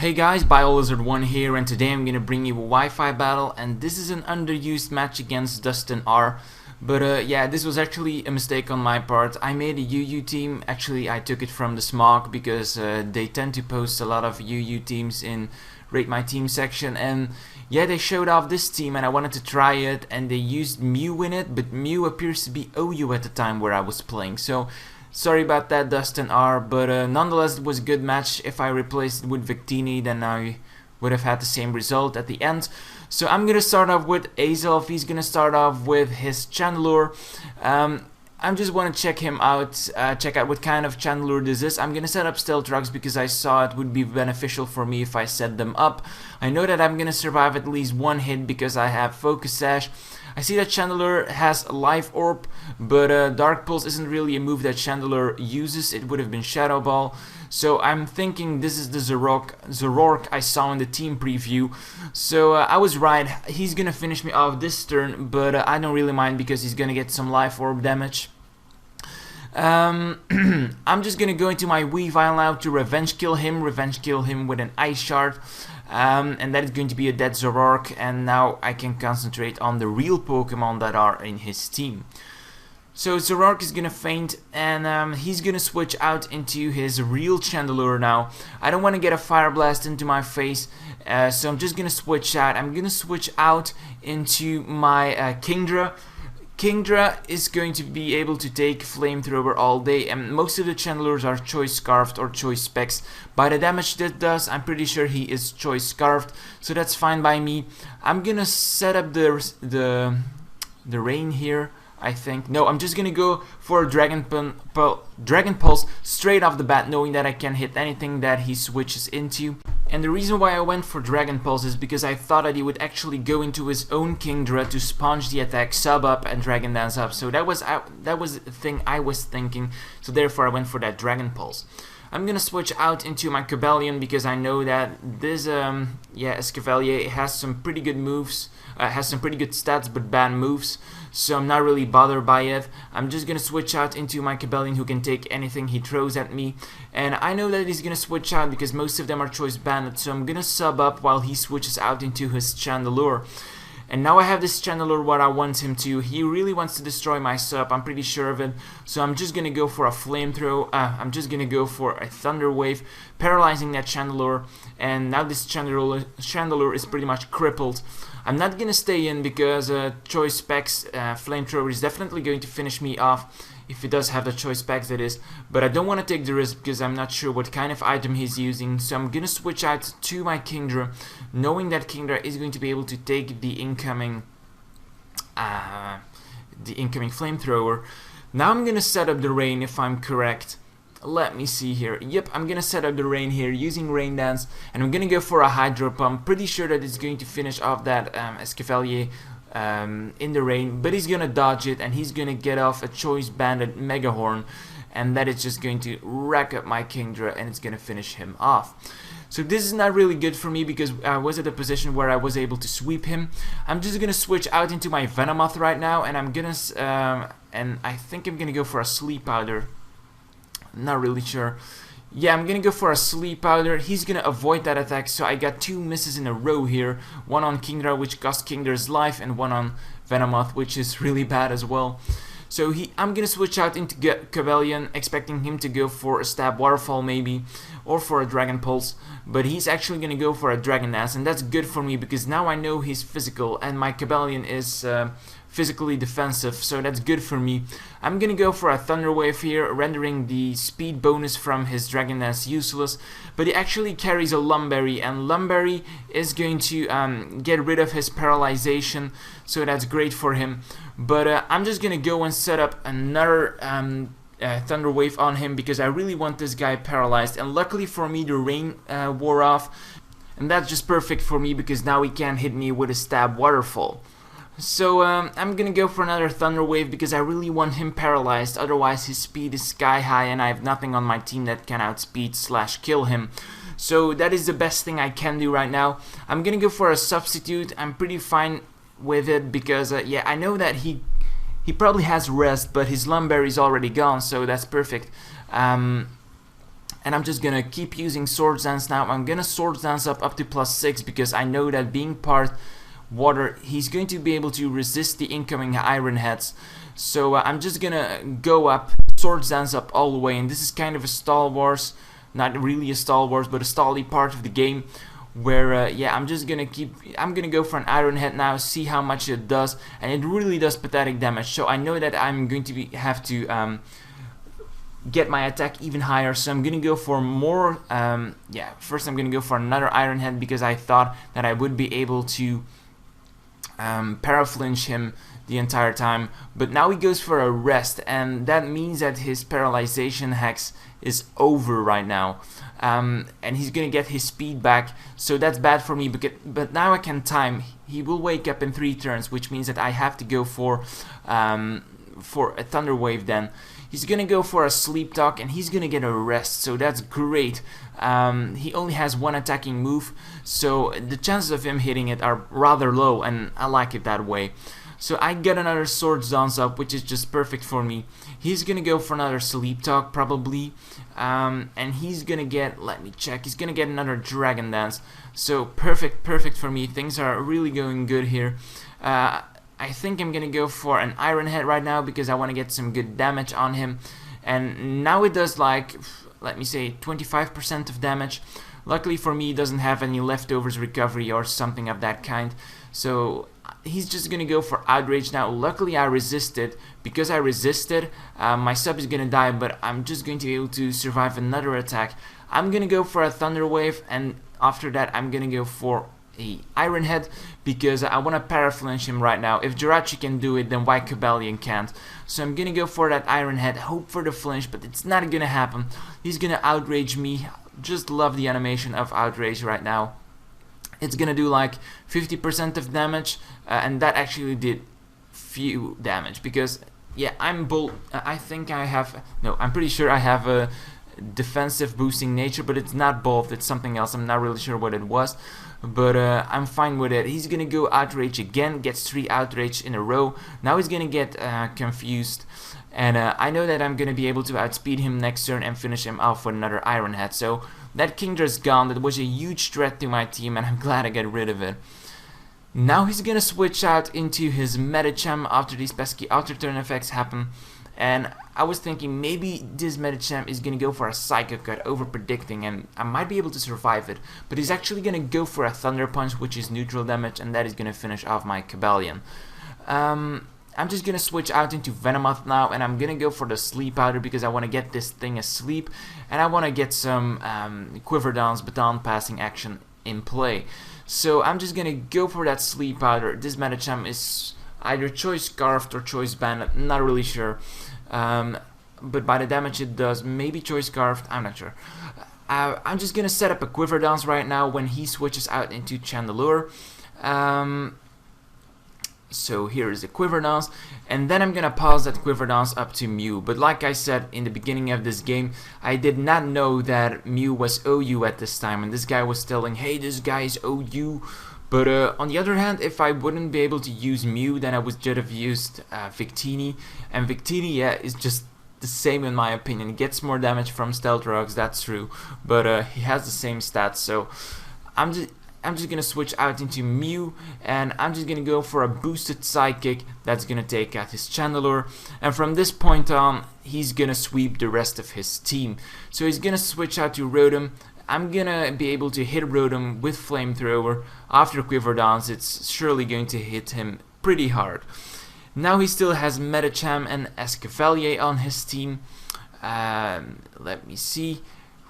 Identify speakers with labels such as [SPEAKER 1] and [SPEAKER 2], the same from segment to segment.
[SPEAKER 1] Hey guys, BioLizard1 here, and today I'm gonna bring you a Wi-Fi battle, and this is an underused match against DustinR. But yeah, this was actually a mistake on my part. I made a UU team. Actually, I took it from the Smog because they tend to post a lot of UU teams in Rate My Team section, and yeah, they showed off this team and I wanted to try it, and they used Mew in it, but Mew appears to be OU at the time where I was playing. So sorry about that, DustinR, but nonetheless it was a good match. If I replaced it with Victini, then I would have had the same result at the end. So I'm gonna start off with Azelf. He's gonna start off with his Chandelure. I just want to check him out, check out what kind of Chandelure this is. I'm gonna set up Stealth Rocks because I saw it would be beneficial for me if I set them up. I know that I'm gonna survive at least one hit because I have Focus Sash. I see that Chandelure has a Life Orb, but Dark Pulse isn't really a move that Chandelure uses. It would have been Shadow Ball. So I'm thinking this is the Zoroark I saw in the team preview. So I was right. He's gonna finish me off this turn, but I don't really mind because he's gonna get some Life Orb damage. I'm just gonna go into my Wifi now to revenge kill him with an Ice Shard. And that is going to be a dead Zoroark, and now I can concentrate on the real Pokemon that are in his team. So Zoroark is gonna faint, and he's gonna switch out into his real Chandelure now. I don't want to get a Fire Blast into my face, so I'm just gonna switch out. I'm gonna switch out into my Kingdra. Kingdra is going to be able to take Flamethrower all day, and most of the Chandelures are Choice Scarfed or Choice Specs. By the damage that does, I'm pretty sure he is Choice Scarfed, so that's fine by me. I'm gonna set up the rain here, I think. No, I'm just gonna go for a Dragon Pulse straight off the bat, knowing that I can hit anything that he switches into. And the reason why I went for Dragon Pulse is because I thought that he would actually go into his own Kingdra to sponge the attack, sub up, and Dragon Dance up. So that was the thing I was thinking. So therefore I went for that Dragon Pulse. I'm gonna switch out into my Cobalion because I know that this Escavalier has some pretty good moves, has some pretty good stats but bad moves, so I'm not really bothered by it. I'm just gonna switch out into my Cobalion, who can take anything he throws at me, and I know that he's gonna switch out because most of them are Choice Banded, so I'm gonna sub up while he switches out into his Chandelure. And now I have this Chandelure what I want him to. He really wants to destroy my sub, I'm pretty sure of it. So I'm just gonna go for a Flamethrower. I'm just gonna go for a Thunder Wave, paralyzing that Chandelure. And now this Chandelure is pretty much crippled. I'm not gonna stay in because Choice Specs Flamethrower is definitely going to finish me off. If he does have the Choice Specs, that is. But I don't want to take the risk because I'm not sure what kind of item he's using. So I'm gonna switch out to my Kingdra, knowing that Kingdra is going to be able to take the incoming Flamethrower. Now I'm gonna set up the rain if I'm correct. Let me see here. Yep, I'm gonna set up the rain here using Rain Dance, and I'm gonna go for a Hydro Pump. Pretty sure that it's going to finish off that Escavalier in the rain, but he's gonna dodge it and he's gonna get off a Choice Banded Mega Horn, and that is just going to rack up my Kingdra and it's gonna finish him off. So this is not really good for me because I was at a position where I was able to sweep him. I'm just gonna switch out into my Venomoth right now, and I'm gonna and I think I'm gonna go for a Sleep Powder. Not really sure. Yeah, I'm gonna go for a Sleep Powder. He's gonna avoid that attack, so I got two misses in a row here. One on Kingdra, which cost Kingdra's life, and one on Venomoth, which is really bad as well. So I'm gonna switch out into Cobalion, expecting him to go for a Stab Waterfall maybe, or for a Dragon Pulse, but he's actually gonna go for a Dragon Dance, and that's good for me because now I know he's physical, and my Cobalion is physically defensive, so that's good for me. I'm gonna go for a Thunder Wave here, rendering the speed bonus from his Dragon Dance useless, but he actually carries a Lumberry, and Lumberry is going to get rid of his paralyzation, so that's great for him. But I'm just gonna go and set up another Thunder Wave on him because I really want this guy paralyzed, and luckily for me the rain wore off, and that's just perfect for me because now he can't hit me with a Stab Waterfall. So I'm gonna go for another Thunder Wave because I really want him paralyzed, otherwise his speed is sky high and I have nothing on my team that can outspeed / kill him. So that is the best thing I can do right now. I'm gonna go for a Substitute. I'm pretty fine with it because yeah, I know that he probably has rest, but his Lumberry is already gone, so that's perfect. and I'm just gonna keep using Swords Dance now. I'm gonna Swords Dance up to +6 because I know that being part water, he's going to be able to resist the incoming Iron Heads. So I'm just gonna go up, Swords Dance up all the way, and this is kind of a Stall Wars, not really a Stall Wars, but a stally part of the game, where yeah, I'm gonna go for an Iron Head now, see how much it does, and it really does pathetic damage. So I know that I'm going to have to get my attack even higher, so I'm gonna go for more. Yeah, first I'm gonna go for another Iron Head because I thought that I would be able to paraflinch him the entire time, but now he goes for a rest, and that means that his paralyzation hex is over right now, and he's gonna get his speed back, so that's bad for me. But now I can time. He will wake up in 3 turns, which means that I have to go for a Thunder Wave. Then he's gonna go for a Sleep Talk, and he's gonna get a rest, so that's great. He only has 1 attacking move, so the chances of him hitting it are rather low, and I like it that way. So I get another Swords Dance up, which is just perfect for me. He's gonna go for another Sleep Talk probably, and he's gonna get, let me check, he's gonna get another Dragon Dance. So perfect for me. Things are really going good here. I think I'm gonna go for an Iron Head right now because I want to get some good damage on him, and now it does like, let me say, 25% of damage. Luckily for me, he doesn't have any leftovers recovery or something of that kind, so he's just gonna go for Outrage now. Luckily I resisted. Because I resisted, my sub is gonna die, but I'm just going to be able to survive another attack. I'm gonna go for a Thunder Wave, and after that I'm gonna go for a Iron Head because I want to paraflinch him right now. If Jirachi can do it, then why Cobalion can't? So I'm gonna go for that Iron Head, hope for the flinch, but it's not gonna happen. He's gonna Outrage me. Just love the animation of Outrage right now. It's gonna do like 50% of damage, and that actually did few damage because yeah, I'm pretty sure I have a defensive boosting nature, but it's not both, it's something else. I'm not really sure what it was, but I'm fine with it. He's gonna go Outrage again, gets 3 Outrage in a row. Now he's gonna get confused, and I know that I'm gonna be able to outspeed him next turn and finish him off with another Iron Head. So that Kingdra's gone. That was a huge threat to my team, and I'm glad I got rid of it. Now he's gonna switch out into his Medicham after these pesky outer turn effects happen, and I was thinking maybe this Medicham is gonna go for a Psycho Cut, over predicting, and I might be able to survive it, but he's actually gonna go for a Thunder Punch, which is neutral damage, and that is gonna finish off my Cobalion. I'm just gonna switch out into Venomoth now, and I'm gonna go for the Sleep Powder because I want to get this thing asleep, and I want to get some Quiver Dance Baton Passing action in play. So I'm just gonna go for that Sleep Powder. This Medicham is either Choice Scarfed or Choice Banded, not really sure. But by the damage it does, maybe Choice Scarfed, I'm not sure. I'm just gonna set up a Quiver Dance right now when he switches out into Chandelure. So here is the Quiver Dance, and then I'm gonna pause that Quiver Dance up to Mew. But like I said in the beginning of this game, I did not know that Mew was OU at this time, and this guy was telling, hey, this guy is OU. But on the other hand, if I wouldn't be able to use Mew, then I would just have used Victini, and Victini, yeah, is just the same in my opinion. He gets more damage from Stealth Rocks, that's true, but he has the same stats. So I'm just gonna switch out into Mew, and I'm just gonna go for a boosted Psychic that's gonna take out his Chandelure, and from this point on he's gonna sweep the rest of his team. So he's gonna switch out to Rotom. I'm gonna be able to hit Rotom with Flamethrower. After Quiver Dance, it's surely going to hit him pretty hard. Now he still has Medicham and Escavalier on his team. Let me see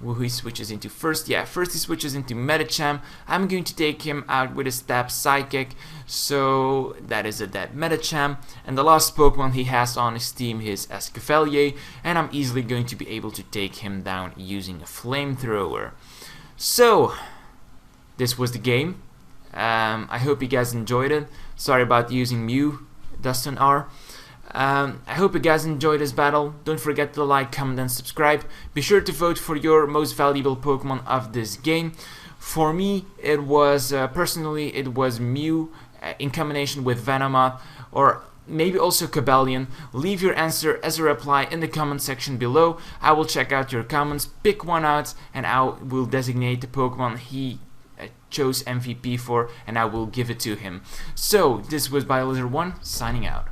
[SPEAKER 1] who he switches into first. Yeah, first he switches into Medicham. I'm going to take him out with a Stab Psychic, so that is a dead Medicham. And the last Pokemon he has on his team is Escavalier, and I'm easily going to be able to take him down using a Flamethrower. So, this was the game. I hope you guys enjoyed it. Sorry about using Mew, DustinR. I hope you guys enjoyed this battle. Don't forget to like, comment and subscribe. Be sure to vote for your most valuable Pokemon of this game. For me, it was personally it was Mew in combination with Venomoth, or maybe also Cabellion. Leave your answer as a reply in the comment section below. I will check out your comments, pick one out, and I will designate the Pokemon he chose MVP for, and I will give it to him. So this was BioLizard1 signing out.